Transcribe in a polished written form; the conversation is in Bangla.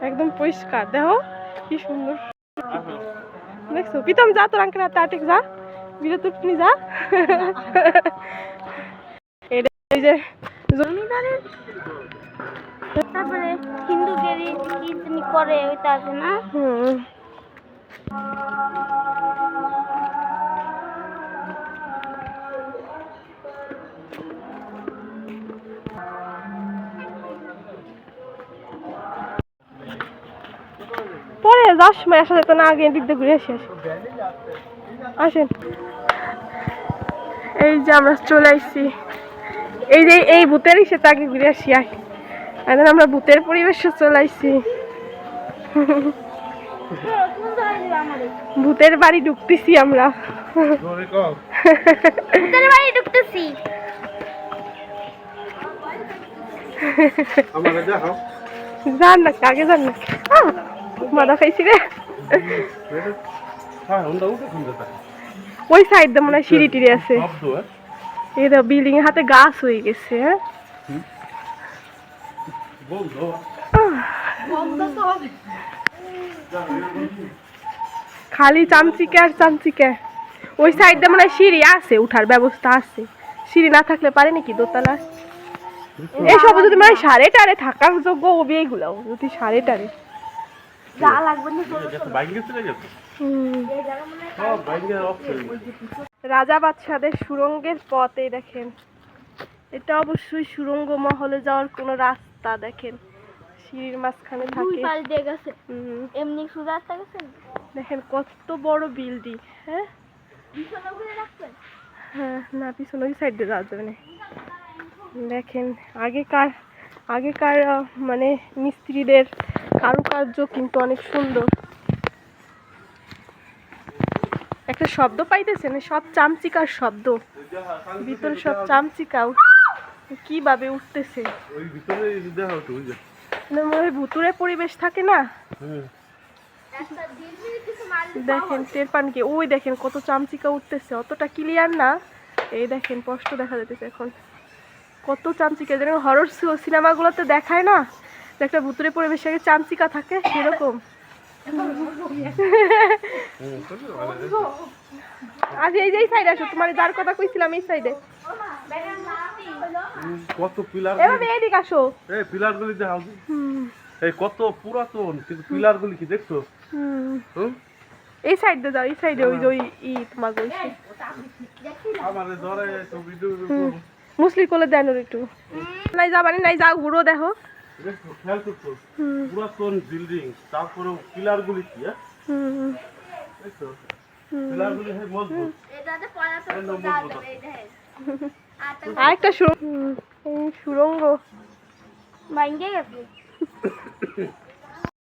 একদম পরিষ্কার, দেখো কি সুন্দর। দেখছো প্রীতম, যা তোর আঙ্কেল হাতে আটেক, যা ভিডিও তুই যা। এই যে জমিদারের তারপরে হিন্দু গেরি কি তিনি করে ওইটা আছে না। পরে যাস সময় আসা যেত না, আগে দিক দিয়ে ঘুরে আসি। আসেন, এই যে আমরা চলে আসছি, এই যে এই ভূতেরই সে আগে ঘুরে আসি। এখন আমরা ভূতের পরিবেশে চলে আসছি। ভূতের বাড়ি ঢুকতেছি আমরা। ভূতের বাড়ি ঢুকতেছি। যান না, আগে যান না, মাথা খাইছি রে। ওই সাইড দিয়ে মনে হয় সিঁড়ি টিড়ি আছে। এই তো বিল্ডিং এর হাতে গাছ হয়ে গেছে। খালি চামচিকে আর চামচিকে। ওই সাইড দিয়ে মনে হয় সিঁড়ি আছে, উঠার ব্যবস্থা আছে। সিঁড়ি না থাকলে পারে নাকি দোতলা? এইসব যদি মানে সাড়ে টারে থাকার যোগ্য হবে এইগুলো, যদি সাড়ে টারে রাজা বাদশাদের সুরঙ্গের পথে দেখেন, এটা অবশ্যই সুরঙ্গ মহলে যাওয়ার কোনো রাস্তা। দেখেন সিঁড়ির মাঝখানে থাকে, এমনি সুদা রাস্তা গেছে। দেখেন কত বড় বিল্ডিং। হ্যাঁ হ্যাঁ, না পিছনে ওই সাইড দিয়ে যাওয়া যাবে না। দেখেন আগেকার মানে মিস্ত্রিদের কারুকার্য কিন্তু অনেক সুন্দর। একটা শব্দ পাইতেছেন, সব চামচিকার শব্দ, ভিতরে সব চামচিকা কিভাবে উঠতেছে। ভুতুরে পরিবেশ থাকে না, দেখেন টের পান কি? ওই দেখেন কত চামচিকা উঠতেছে, অতটা ক্লিয়ার না, এই দেখেন স্পষ্ট দেখা যাইতেছে এখন কত চামচিকা। যেন হরর সিনেমাগুলোতে দেখায় না, একটা ভুতুরে পরিবেশে আগে চামচিকা থাকে, সেরকম। আজ এই যে সাইডে আসো, তোমার যার কথা কইছিলাম এই সাইডে। কত পিলার, এভাবে এদিকে আসো। এই পিলারগুলি দেখাও। এই কত পুরাতন, কিন্তু পিলারগুলি কি দেখছো? এই সাইড দিয়ে যাও, এই সাইডে ওই যে ওই তোমার কইছে আমারে ধরে তো ভিডিও মুসলি কোলে দেন ওর একটু। নাই যাবানি নাই, যাও ঘুরো দেখো। দেখো খেয়াল করছো পুরাতন বিল্ডিং, তারপরে পিলারগুলি কি দেখছো? পিলারগুলি হয় মজবুত। এটাতে পড়াশোনা করতে হবে এই দেখেন। আরেকটা সুরঙ্গ ভাঙ্গে গেছে।